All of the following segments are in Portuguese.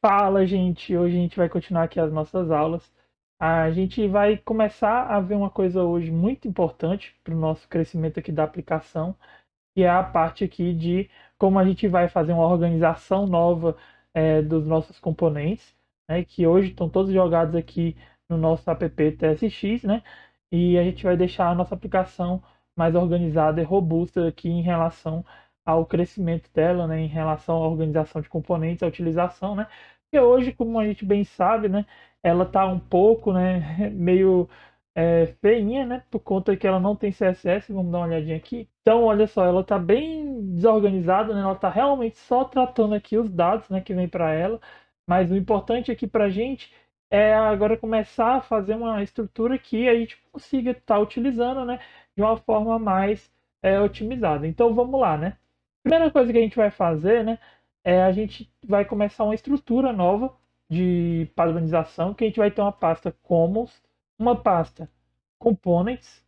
Fala, gente! Hoje a gente vai continuar aqui as nossas aulas. A gente vai começar a ver uma coisa hoje muito importante para o nosso crescimento aqui da aplicação, que é a parte aqui de como a gente vai fazer uma organização nova dos nossos componentes, né, que hoje estão todos jogados aqui no nosso app TSX, né, e a gente vai deixar a nossa aplicação mais organizada e robusta aqui em relação ao crescimento dela, né, em relação à organização de componentes, à utilização, né, porque hoje, como a gente bem sabe, né, ela está um pouco, né, meio feinha, né? Por conta que ela não tem CSS. Vamos dar uma olhadinha aqui. Então, olha só, ela tá bem desorganizada, né? Ela tá realmente só tratando aqui os dados, né, que vem para ela. Mas o importante aqui para a gente é agora começar a fazer uma estrutura que a gente consiga estar utilizando, né, de uma forma mais otimizada. Então, vamos lá, né? Primeira coisa que a gente vai fazer, né, é a gente vai começar uma estrutura nova de padronização, que a gente vai ter uma pasta commons, uma pasta components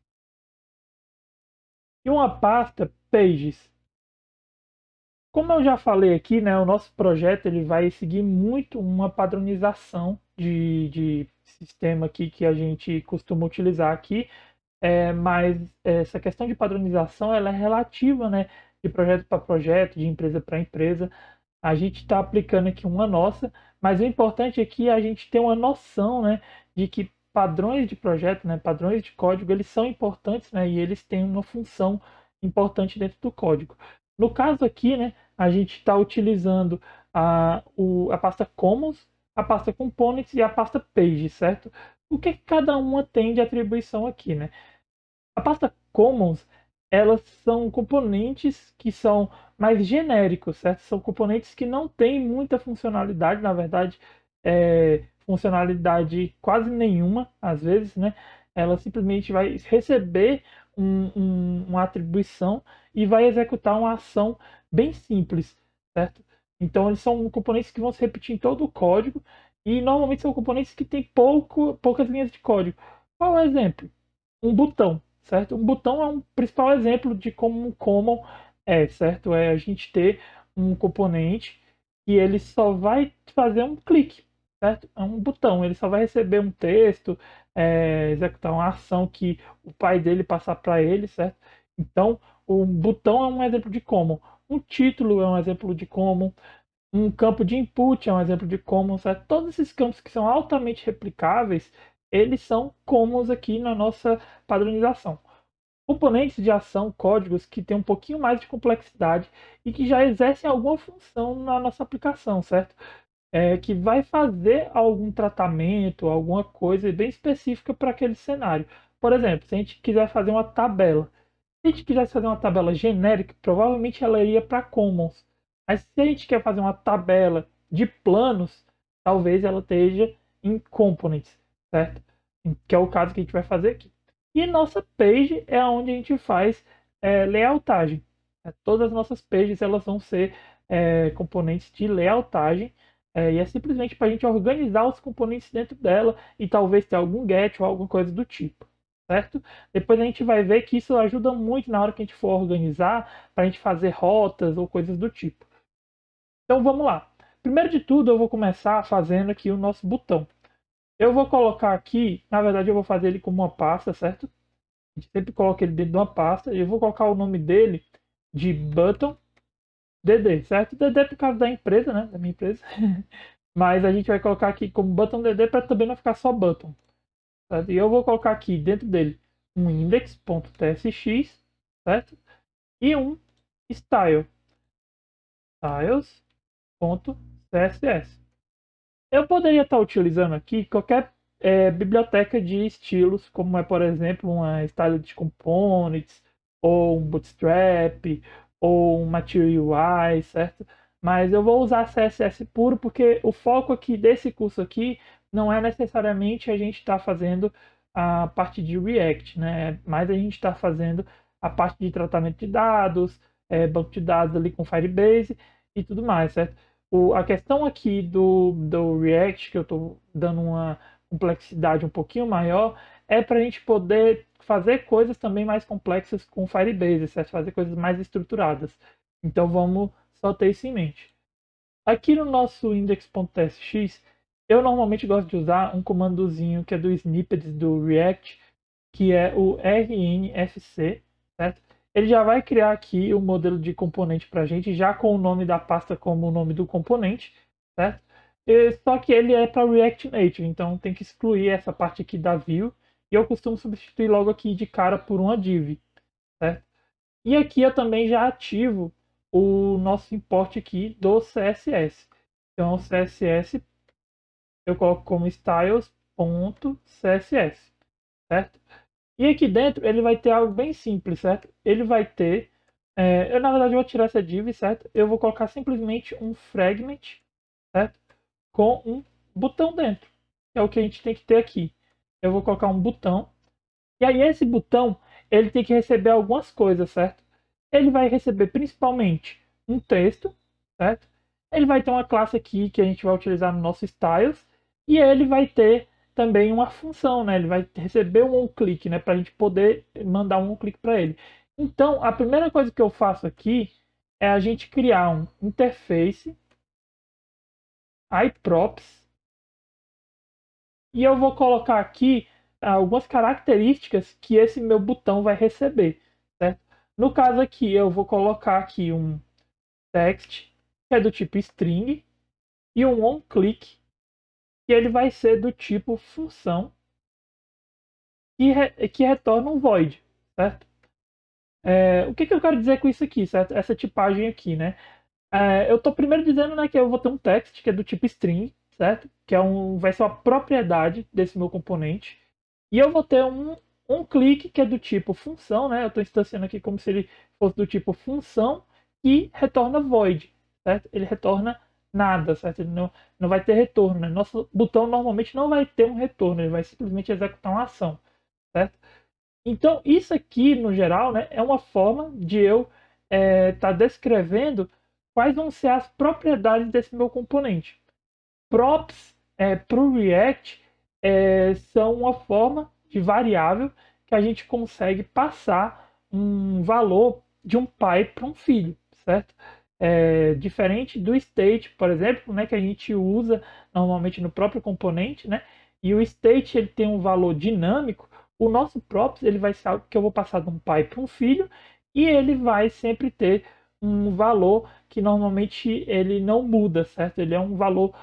e uma pasta pages. Como eu já falei aqui, né, o nosso projeto ele vai seguir muito uma padronização de sistema aqui que a gente costuma utilizar aqui, mas essa questão de padronização ela é relativa, né, de projeto para projeto, de empresa para empresa. A gente está aplicando aqui uma nossa, mas o importante aqui é a gente ter uma noção, né, de que padrões de projeto, né, padrões de código, eles são importantes, né, e eles têm uma função importante dentro do código. No caso aqui, né, a gente está utilizando a pasta Commons, a pasta Components e a pasta Page, certo? O que cada uma tem de atribuição aqui, né? A pasta Commons, elas são componentes que são mais genéricos, certo? São componentes que não têm muita funcionalidade, na verdade, funcionalidade quase nenhuma, às vezes, né? Ela simplesmente vai receber uma atribuição e vai executar uma ação bem simples, certo? Então, eles são componentes que vão se repetir em todo o código e normalmente são componentes que têm poucas linhas de código. Qual é o exemplo? Um botão, certo? Um botão é um principal exemplo de como um common certo? É a gente ter um componente e ele só vai fazer um clique, certo? É um botão, ele só vai receber um texto, executar uma ação que o pai dele passar para ele, certo? Então, o botão é um exemplo de common. Um título é um exemplo de common. Um campo de input é um exemplo de commons. Todos esses campos que são altamente replicáveis, eles são commons aqui na nossa padronização. Componentes de ação, códigos que têm um pouquinho mais de complexidade e que já exercem alguma função na nossa aplicação, certo? Que vai fazer algum tratamento, alguma coisa bem específica para aquele cenário. Por exemplo, se a gente quiser fazer uma tabela, se a gente quisesse fazer uma tabela genérica, provavelmente ela iria para Commons. Mas se a gente quer fazer uma tabela de planos, talvez ela esteja em Components, certo? Que é o caso que a gente vai fazer aqui. E nossa page é onde a gente faz layoutagem. Todas as nossas pages elas vão ser componentes de layoutagem. E é simplesmente para a gente organizar os componentes dentro dela e talvez ter algum get ou alguma coisa do tipo, certo? Depois a gente vai ver que isso ajuda muito na hora que a gente for organizar, para a gente fazer rotas ou coisas do tipo. Então vamos lá. Primeiro de tudo, eu vou começar fazendo aqui o nosso botão. Eu vou colocar aqui, na verdade eu vou fazer ele como uma pasta, certo? A gente sempre coloca ele dentro de uma pasta. E eu vou colocar o nome dele de button DD, certo? DD é por causa da empresa, né? Da minha empresa. Mas a gente vai colocar aqui como button DD para também não ficar só button. Certo? E eu vou colocar aqui dentro dele um index.tsx, certo? E um style, styles.css. Eu poderia estar utilizando aqui qualquer biblioteca de estilos, como é, por exemplo, uma Styled Components, ou um Bootstrap, ou um Material UI, certo? Mas eu vou usar CSS puro porque o foco aqui desse curso aqui não é necessariamente a gente estar fazendo a parte de React, né? Mas a gente está fazendo a parte de tratamento de dados, banco de dados ali com Firebase e tudo mais, certo? A questão aqui do React, que eu estou dando uma complexidade um pouquinho maior, é para a gente poder fazer coisas também mais complexas com Firebase, certo? Fazer coisas mais estruturadas. Então vamos só ter isso em mente. Aqui no nosso index.tsx, eu normalmente gosto de usar um comandozinho que é do snippets do React, que é o rnfc, certo? Ele já vai criar aqui o modelo de componente para a gente, já com o nome da pasta como o nome do componente, certo? Só que ele é para React Native, então tem que excluir essa parte aqui da view, e eu costumo substituir logo aqui de cara por uma div, certo? E aqui eu também já ativo o nosso import aqui do CSS. Então, o CSS eu coloco como styles.css, certo? E aqui dentro ele vai ter algo bem simples, certo? Ele vai ter, eu na verdade vou tirar essa div, certo? Eu vou colocar simplesmente um fragment, certo? Com um botão dentro, que é o que a gente tem que ter aqui. Eu vou colocar um botão, e aí esse botão ele tem que receber algumas coisas, certo? Ele vai receber principalmente um texto, certo? Ele vai ter uma classe aqui que a gente vai utilizar no nosso styles, e ele vai ter também uma função, né? Ele vai receber um onClick, né? Para a gente poder mandar um onClick para ele. Então, a primeira coisa que eu faço aqui é a gente criar um interface iProps, e eu vou colocar aqui algumas características que esse meu botão vai receber, certo? No caso aqui, eu vou colocar aqui um text, que é do tipo string, e um onClick, que ele vai ser do tipo função, que retorna um void, certo? O que eu quero dizer com isso aqui, certo? Essa tipagem aqui, né? Eu estou primeiro dizendo, né, que eu vou ter um text que é do tipo string, certo? Que vai ser uma propriedade desse meu componente. E eu vou ter um clique que é do tipo função, né? Eu estou instanciando aqui como se ele fosse do tipo função e retorna void, certo? Ele retorna nada, certo? Ele não vai ter retorno, né? Nosso botão normalmente não vai ter um retorno, ele vai simplesmente executar uma ação, certo? Então, isso aqui, no geral, né, é uma forma de eu estar descrevendo quais vão ser as propriedades desse meu componente. Props para o React são uma forma de variável que a gente consegue passar um valor de um pai para um filho, certo? Diferente do state, por exemplo, né, que a gente usa normalmente no próprio componente, né? E o state ele tem um valor dinâmico. O nosso props ele vai ser algo que eu vou passar de um pai para um filho, e ele vai sempre ter um valor que normalmente ele não muda, certo? Ele é um valor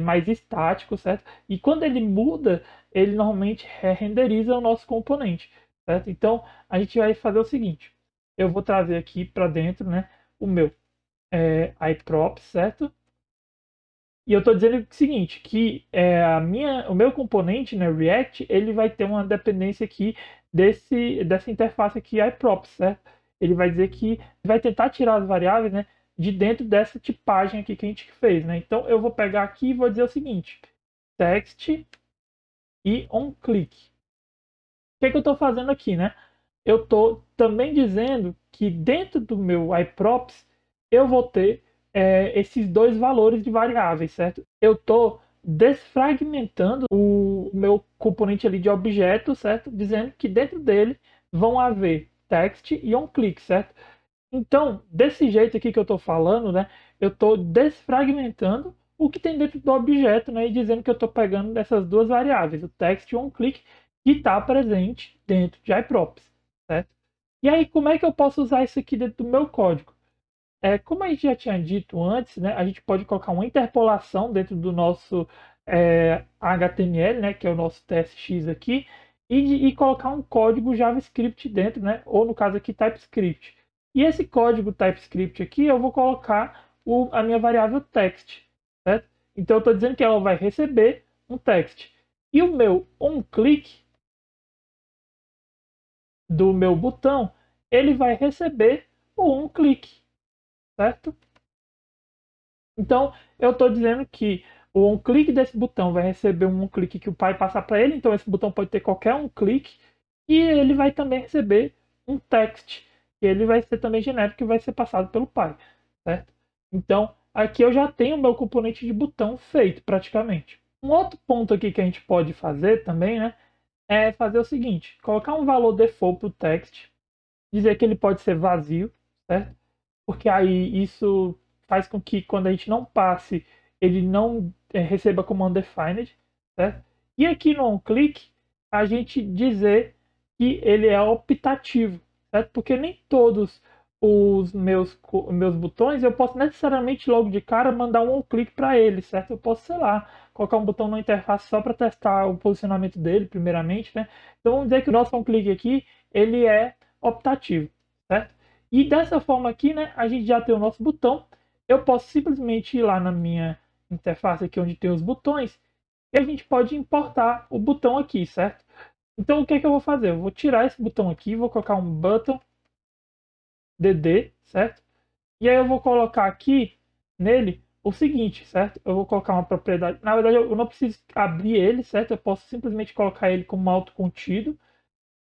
mais estático, certo? E quando ele muda, ele normalmente renderiza o nosso componente, certo? Então a gente vai fazer o seguinte: eu vou trazer aqui para dentro, né, o meu iProp, certo? E eu estou dizendo o seguinte, que o meu componente, né, React, ele vai ter uma dependência aqui dessa interface aqui iProp, certo? Ele vai dizer que vai tentar tirar as variáveis, né, de dentro dessa tipagem aqui que a gente fez, né? Então eu vou pegar aqui e vou dizer o seguinte: text e onClick. O que eu estou fazendo aqui, né? Eu estou também dizendo que dentro do meu iProps eu vou ter esses dois valores de variáveis, certo? Eu estou desfragmentando o meu componente ali de objeto, certo? Dizendo que dentro dele vão haver text e onClick, certo? Então, desse jeito aqui que eu estou falando, né, eu estou desfragmentando o que tem dentro do objeto, né, e dizendo que eu estou pegando dessas duas variáveis, o text e o onClick, que está presente dentro de iProps, certo? E aí, como é que eu posso usar isso aqui dentro do meu código? Como a gente já tinha dito antes, né, a gente pode colocar uma interpolação dentro do nosso HTML, né, que é o nosso TSX aqui, e colocar um código JavaScript dentro, né, ou no caso aqui TypeScript. E esse código TypeScript aqui eu vou colocar a minha variável text, certo? Então eu estou dizendo que ela vai receber um text. E o meu onClick do meu botão, ele vai receber o onClick, certo? Então, eu estou dizendo que o onClick desse botão vai receber um onClick que o pai passar para ele. Então, esse botão pode ter qualquer onClick. E ele vai também receber um text, que ele vai ser também genérico, que vai ser passado pelo pai, certo? Então, aqui eu já tenho o meu componente de botão feito, praticamente. Um outro ponto aqui que a gente pode fazer também, né, é fazer o seguinte: colocar um valor default para o text, dizer que ele pode ser vazio, certo? Porque aí isso faz com que quando a gente não passe, ele não receba como undefined, certo? E aqui no onClick, a gente dizer que ele é optativo, certo? Porque nem todos os meus botões eu posso necessariamente logo de cara mandar um onClick para ele, certo? Eu posso, sei lá, colocar um botão na interface só para testar o posicionamento dele, primeiramente, né? Então vamos dizer que o nosso onClick aqui, ele é optativo, certo? E dessa forma aqui, né, a gente já tem o nosso botão. Eu posso simplesmente ir lá na minha interface aqui onde tem os botões e a gente pode importar o botão aqui, certo? Então o que é que eu vou fazer? Eu vou tirar esse botão aqui, vou colocar um button dd, certo? E aí eu vou colocar aqui nele o seguinte, certo? Eu vou colocar uma propriedade. Na verdade, eu não preciso abrir ele, certo? Eu posso simplesmente colocar ele como autocontido.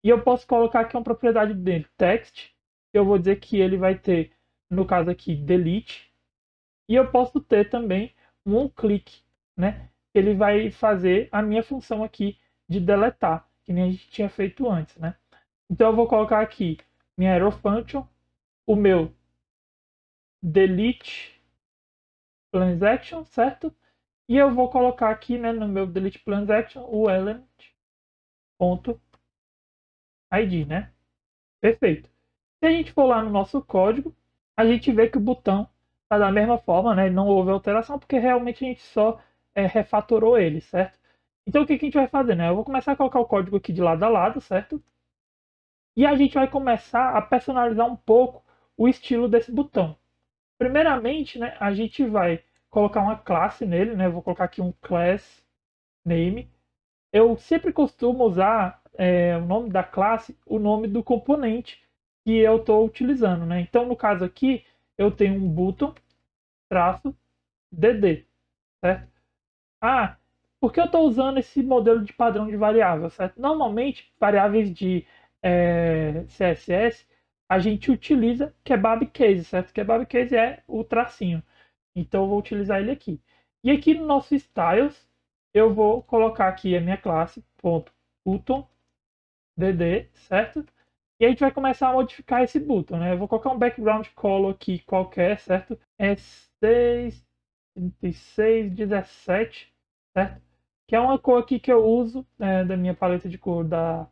E eu posso colocar aqui uma propriedade dele, text. Eu vou dizer que ele vai ter, no caso aqui, delete. E eu posso ter também um onClick, né? Ele vai fazer a minha função aqui de deletar, que nem a gente tinha feito antes, né? Então eu vou colocar aqui minha arrow function, o meu delete plans action, certo? E eu vou colocar aqui, né, no meu delete plans action o element.id, né? Perfeito. Se a gente for lá no nosso código, a gente vê que o botão está da mesma forma, né? Não houve alteração, porque realmente a gente só refatorou ele, certo? Então o que a gente vai fazer, né? Eu vou começar a colocar o código aqui de lado a lado, certo? E a gente vai começar a personalizar um pouco o estilo desse botão. Primeiramente, né, a gente vai colocar uma classe nele, né? Eu vou colocar aqui um class name. Eu sempre costumo usar o nome da classe, o nome do componente que eu estou utilizando, né? Então, no caso aqui, eu tenho um button traço dd, certo? Ah, por que eu estou usando esse modelo de padrão de variável, certo? Normalmente, variáveis de CSS, a gente utiliza kebab case, certo? Kebab case é o tracinho. Então, eu vou utilizar ele aqui. E aqui no nosso styles, eu vou colocar aqui a minha classe, ponto, button, dd, certo? E a gente vai começar a modificar esse button, né? Eu vou colocar um background color aqui qualquer, certo? É 6, 36, 17, certo? Que é uma cor aqui que eu uso da minha paleta de cor da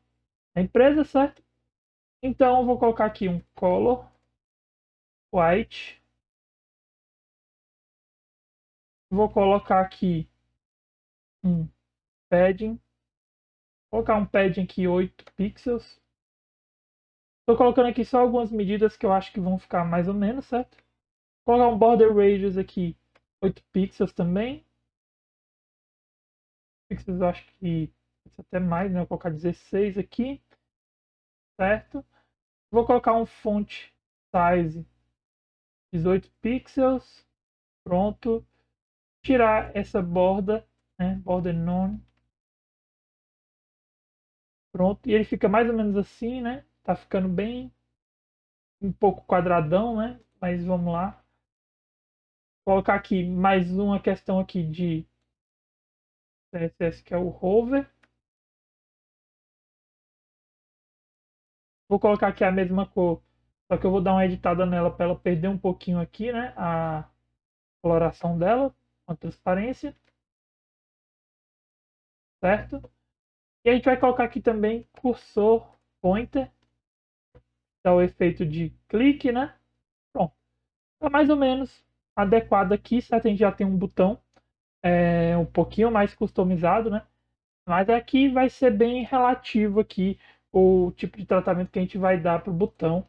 empresa, certo? Então eu vou colocar aqui um color white. Vou colocar aqui um padding. Vou colocar um padding aqui 8 pixels. Estou colocando aqui só algumas medidas que eu acho que vão ficar mais ou menos, certo? Vou colocar um border radius aqui 8 pixels também. Pixels eu acho que até mais, né? Vou colocar 16 aqui, certo? Vou colocar um font size 18 pixels, pronto. Tirar essa borda, né? Border none, pronto. E ele fica mais ou menos assim, né? Tá ficando bem um pouco quadradão, né? Mas vamos lá. Vou colocar aqui mais uma questão aqui de CSS que é o hover. Vou colocar aqui a mesma cor, só que eu vou dar uma editada nela para ela perder um pouquinho aqui, né? A coloração dela, a transparência, certo? E a gente vai colocar aqui também cursor pointer, dá o efeito de clique, né? Pronto, tá mais ou menos adequado aqui, certo? A gente já tem um botão um pouquinho mais customizado, né? Mas aqui vai ser bem relativo aqui o tipo de tratamento que a gente vai dar para o botão.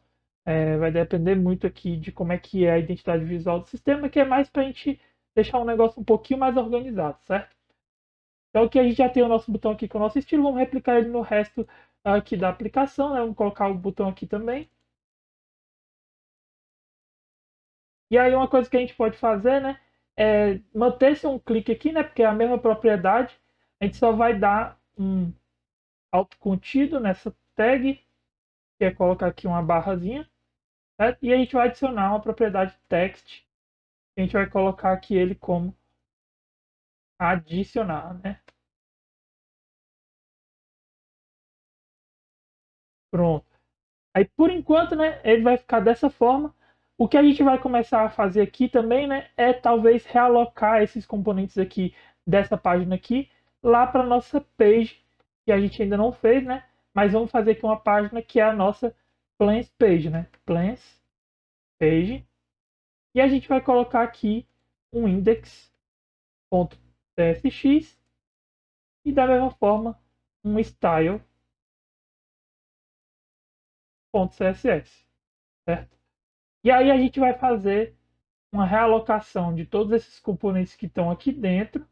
Vai depender muito aqui de como é que é a identidade visual do sistema, que é mais para a gente deixar um negócio um pouquinho mais organizado, certo? Então aqui a gente já tem o nosso botão aqui com o nosso estilo, vamos replicar ele no resto aqui da aplicação, né? Vamos colocar o botão aqui também. E aí uma coisa que a gente pode fazer, né, é manter-se um clique aqui, né, porque é a mesma propriedade, a gente só vai dar um autocontido nessa tag, que é colocar aqui uma barrazinha, certo? E a gente vai adicionar uma propriedade text, que a gente vai colocar aqui ele como adicionar, né? Pronto. Aí por enquanto, né, ele vai ficar dessa forma. O que a gente vai começar a fazer aqui também, né, é talvez realocar esses componentes aqui dessa página aqui lá para nossa page, que a gente ainda não fez, né? Mas vamos fazer aqui uma página que é a nossa plans page, né? Plans page. E a gente vai colocar aqui um index.tsx e da mesma forma um style.css, certo? E aí a gente vai fazer uma realocação de todos esses componentes que estão aqui dentro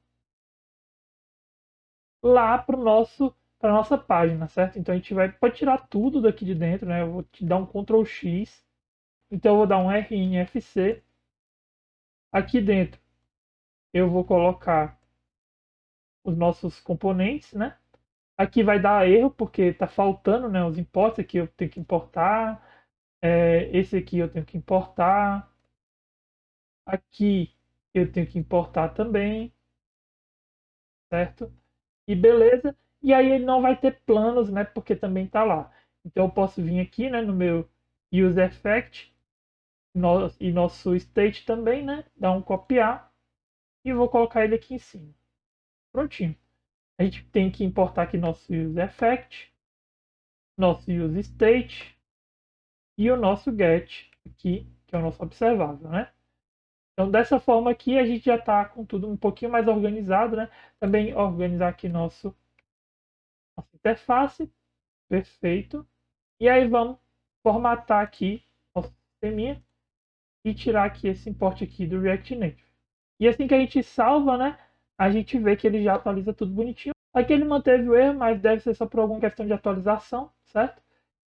lá para a nossa página, certo? Então a gente pode tirar tudo daqui de dentro, né? Eu vou te dar um Ctrl X, então eu vou dar um RNFC. Aqui dentro eu vou colocar os nossos componentes, né? Aqui vai dar erro porque está faltando, né, os imports. Aqui eu tenho que importar, esse aqui eu tenho que importar, aqui eu tenho que importar também, certo? E beleza. E aí ele não vai ter planos, né? Porque também está lá. Então eu posso vir aqui, né? No meu Use Effect e nosso State também, né? Dar um copiar e vou colocar ele aqui em cima. Prontinho. A gente tem que importar aqui nosso Use Effect, nosso Use State e o nosso Get aqui, que é o nosso observável, né? Então dessa forma aqui a gente já está com tudo um pouquinho mais organizado, né? Também organizar aqui nossa interface. Perfeito. E aí vamos formatar aqui nosso sisteminha e tirar aqui esse import aqui do React Native. E assim que a gente salva, né, a gente vê que ele já atualiza tudo bonitinho. Aqui ele manteve o erro, mas deve ser só por alguma questão de atualização, certo?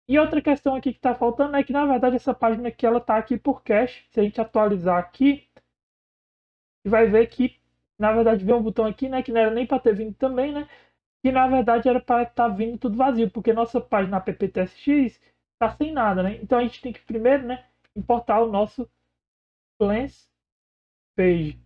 E outra questão aqui que está faltando é que, na verdade, essa página aqui ela está aqui por cache. Se a gente atualizar aqui, vai ver que, na verdade, vem um botão aqui, né, que não era nem para ter vindo também, né? Que na verdade era para estar vindo tudo vazio, porque nossa página app.tsx está sem nada, né? Então a gente tem que primeiro, né, importar o nosso plans page.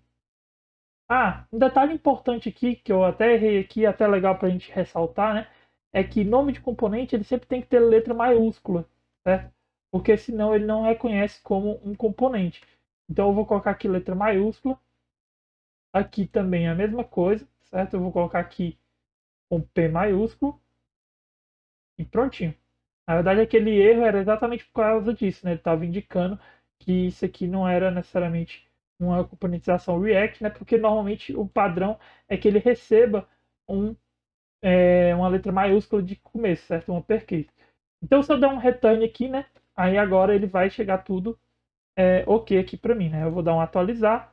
Ah, um detalhe importante aqui, que eu até errei aqui, até legal para a gente ressaltar, né, é que nome de componente ele sempre tem que ter letra maiúscula, certo? Porque senão ele não reconhece como um componente. Então eu vou colocar aqui letra maiúscula, aqui também a mesma coisa, certo? Eu vou colocar aqui com P maiúsculo e prontinho. Na verdade, aquele erro era exatamente por causa disso, né? Ele estava indicando que isso aqui não era necessariamente uma componentização React, né? Porque normalmente o padrão é que ele receba uma letra maiúscula de começo, certo? Um uppercase. Então, se eu der um return aqui, né? Aí agora ele vai chegar tudo ok aqui para mim, né? Eu vou dar um atualizar,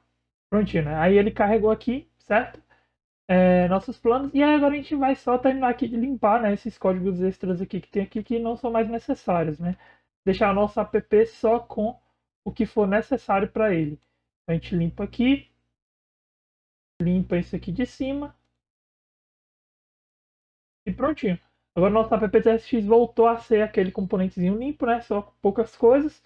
prontinho, né? Aí ele carregou aqui, certo? Nossos planos. E aí agora a gente vai só terminar aqui de limpar, né, esses códigos extras aqui que tem aqui que não são mais necessários, né? Deixar o nosso app só com o que for necessário para ele. Então, a gente limpa aqui, limpa isso aqui de cima e prontinho. Agora nosso app.tsx voltou a ser aquele componentezinho limpo, né? Só com poucas coisas.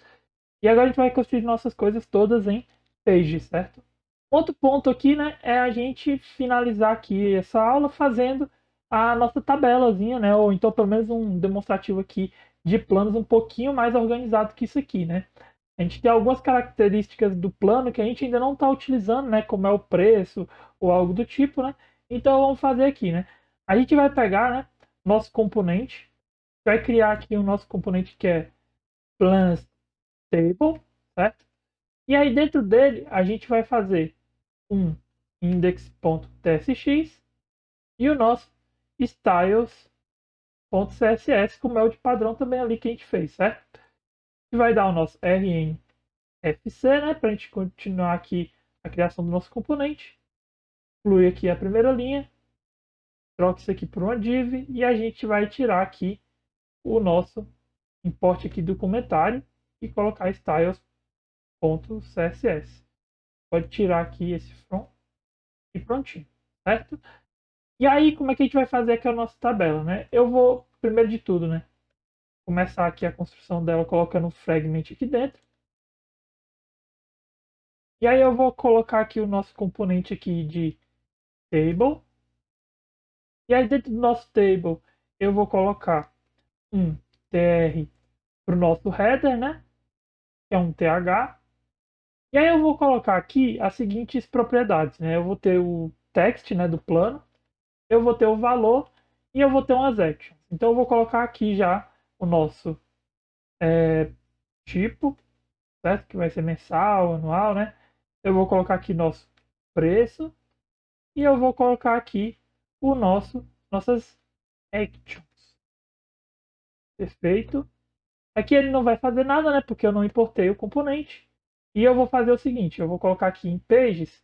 E agora a gente vai construir nossas coisas todas em page, certo? Outro ponto aqui, né, é a gente finalizar aqui essa aula fazendo a nossa tabelazinha, né, ou então pelo menos um demonstrativo aqui de planos um pouquinho mais organizado que isso aqui, né. A gente tem algumas características do plano que a gente ainda não está utilizando, né, como é o preço ou algo do tipo, né. Então vamos fazer aqui, né. A gente vai pegar, né, nosso componente, vai criar aqui o nosso componente que é plans table, certo? E aí dentro dele a gente vai fazer um index.tsx e o nosso styles.css, como é o de padrão também ali que a gente fez, certo? E vai dar o nosso rnfc, né, para a gente continuar aqui a criação do nosso componente. Inclui aqui a primeira linha, troca isso aqui por uma div e a gente vai tirar aqui o nosso import aqui do comentário e colocar styles.css. Pode tirar aqui esse from e prontinho, certo? E aí, como é que a gente vai fazer aqui a nossa tabela, né? Eu vou, primeiro de tudo, né, começar aqui a construção dela colocando um fragment aqui dentro. E aí eu vou colocar aqui o nosso componente aqui de table. E aí dentro do nosso table eu vou colocar um tr para o nosso header, né? Que é um th. E aí eu vou colocar aqui as seguintes propriedades, né? Eu vou ter o text, né, do plano, eu vou ter o valor e eu vou ter umas actions. Então eu vou colocar aqui já o nosso tipo, certo? Que vai ser mensal, anual, né? Eu vou colocar aqui nosso preço e eu vou colocar aqui o nossas actions. Perfeito. Aqui ele não vai fazer nada, né? Porque eu não importei o componente. E eu vou fazer o seguinte, eu vou colocar aqui em pages.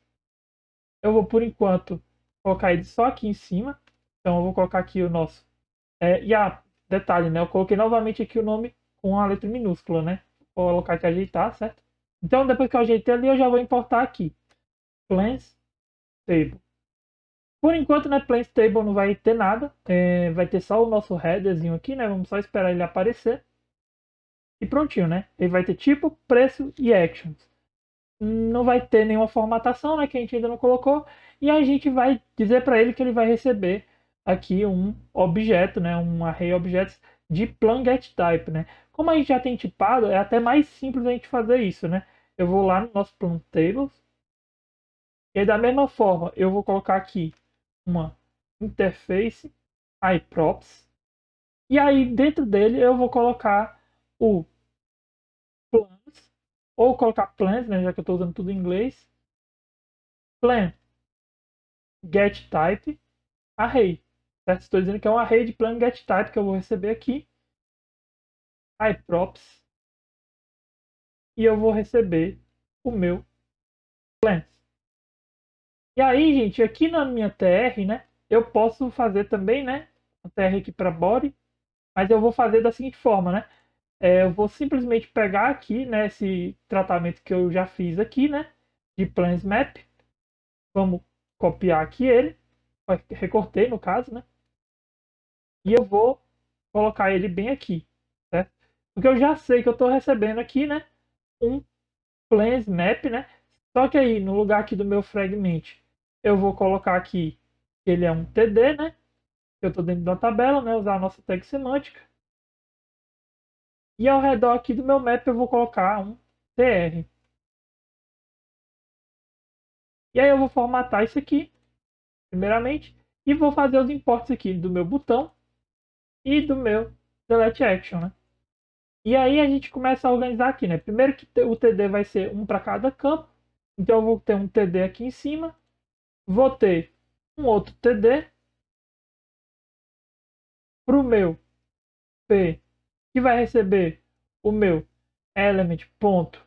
Eu vou, por enquanto, colocar ele só aqui em cima. Então eu vou colocar aqui o nosso... detalhe, né? Eu coloquei novamente aqui o nome com a letra minúscula, né? Vou colocar aqui ajeitar, certo? Então depois que eu ajeitei ali, eu já vou importar aqui. Plans Table. Por enquanto, né, Plans Table não vai ter nada. Vai ter só o nosso headerzinho aqui, né? Vamos só esperar ele aparecer. E prontinho, né? Ele vai ter tipo, preço e actions. Não vai ter nenhuma formatação, né, que a gente ainda não colocou, e a gente vai dizer para ele que ele vai receber aqui um objeto, né, um array objects de plan get type, né. Como a gente já tem tipado, é até mais simples a gente fazer isso, né. Eu vou lá no nosso plan tables e da mesma forma eu vou colocar aqui uma interface iProps e aí dentro dele eu vou colocar o plans ou colocar plans, né, já que eu estou usando tudo em inglês, plan get type array. Certo? Estou dizendo que é um array de plan get type que eu vou receber aqui. iProps. E eu vou receber o meu plans. E aí, gente, aqui na minha TR, né, eu posso fazer também, né, a TR aqui para body, mas eu vou fazer da seguinte forma, né, eu vou simplesmente pegar aqui, né, esse tratamento que eu já fiz aqui, né, de plans map, vamos copiar aqui ele, recortei no caso, né, e eu vou colocar ele bem aqui, certo? Porque eu já sei que eu estou recebendo aqui, né, um plans map, né? Só que aí no lugar aqui do meu fragment, eu vou colocar aqui que ele é um TD, né? Eu estou dentro da tabela, né? Usar a nossa tag semântica. E ao redor aqui do meu map eu vou colocar um TR. E aí eu vou formatar isso aqui, primeiramente, e vou fazer os imports aqui do meu botão e do meu delete action, né? E aí a gente começa a organizar aqui, né? Primeiro que o TD vai ser um para cada campo. Então eu vou ter um TD aqui em cima. Vou ter um outro TD para o meu P, que vai receber o meu element.value.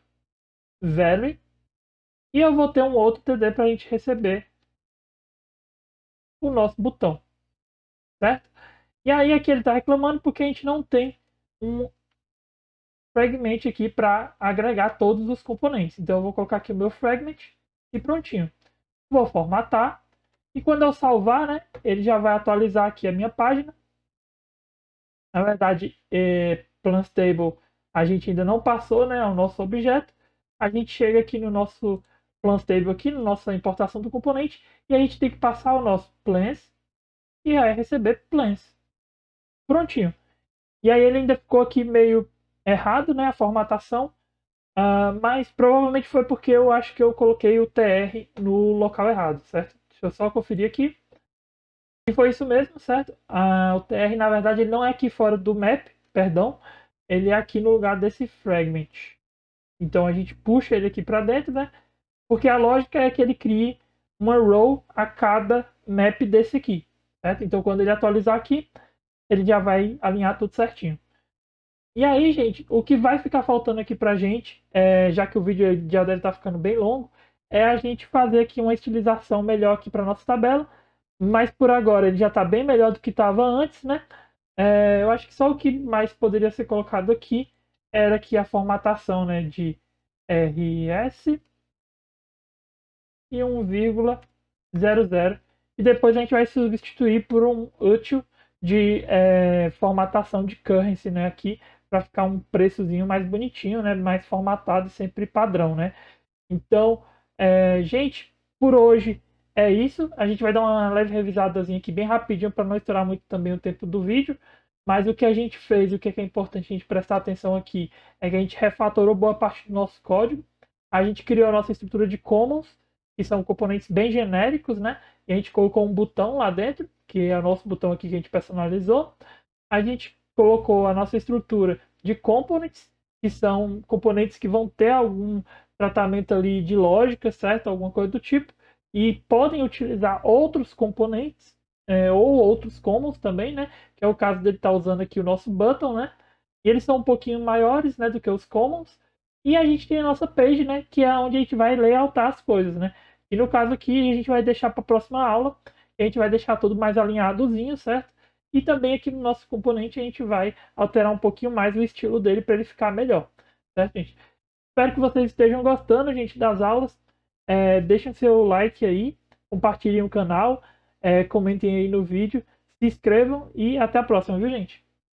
E eu vou ter um outro TD para a gente receber o nosso botão, certo? E aí aqui ele está reclamando porque a gente não tem um fragment aqui para agregar todos os componentes. Então eu vou colocar aqui o meu fragment e prontinho. Vou formatar e quando eu salvar, né, ele já vai atualizar aqui a minha página. Na verdade, plans table a gente ainda não passou, né, ao nosso objeto. A gente chega aqui no nosso plans table aqui, na nossa importação do componente, e a gente tem que passar o nosso plans e aí receber plans. Prontinho. E aí ele ainda ficou aqui meio errado, né, a formatação, mas provavelmente foi porque eu acho que eu coloquei o TR no local errado, certo? Deixa eu só conferir aqui. E foi isso mesmo, certo? O TR, na verdade, ele não é aqui fora do map, perdão. Ele é aqui no lugar desse fragment. Então a gente puxa ele aqui para dentro, né? Porque a lógica é que ele crie uma row a cada map desse aqui, certo? Então quando ele atualizar aqui, ele já vai alinhar tudo certinho. E aí, gente, o que vai ficar faltando aqui pra gente, já que o vídeo já deve estar ficando bem longo, é a gente fazer aqui uma estilização melhor aqui para nossa tabela. Mas por agora ele já está bem melhor do que estava antes, né? Eu acho que só o que mais poderia ser colocado aqui era aqui a formatação, né, de RS e 1,00. E depois a gente vai substituir por um útil de formatação de currency, né, aqui para ficar um preçozinho mais bonitinho, né, mais formatado, sempre padrão, né? Então, gente, por hoje é isso. A gente vai dar uma leve revisadazinha aqui bem rapidinho para não estourar muito também o tempo do vídeo. Mas o que a gente fez, o que é importante a gente prestar atenção aqui, é que a gente refatorou boa parte do nosso código. a gente criou a nossa estrutura de commons, que são componentes bem genéricos, né? E a gente colocou um botão lá dentro, que é o nosso botão aqui que a gente personalizou. A gente colocou a nossa estrutura de components, que são componentes que vão ter algum tratamento ali de lógica, certo? Alguma coisa do tipo. E podem utilizar outros componentes, ou outros commons também, né? Que é o caso dele estar usando aqui o nosso button, né? E eles são um pouquinho maiores, né, do que os commons. E a gente tem a nossa page, né, que é onde a gente vai layoutar as coisas, né? E no caso aqui a gente vai deixar para a próxima aula, a gente vai deixar tudo mais alinhadozinho, certo? E também aqui no nosso componente a gente vai alterar um pouquinho mais o estilo dele para ele ficar melhor, certo, gente? Espero que vocês estejam gostando, gente, das aulas. Deixem seu like aí, compartilhem o canal, comentem aí no vídeo, se inscrevam e até a próxima, viu, gente?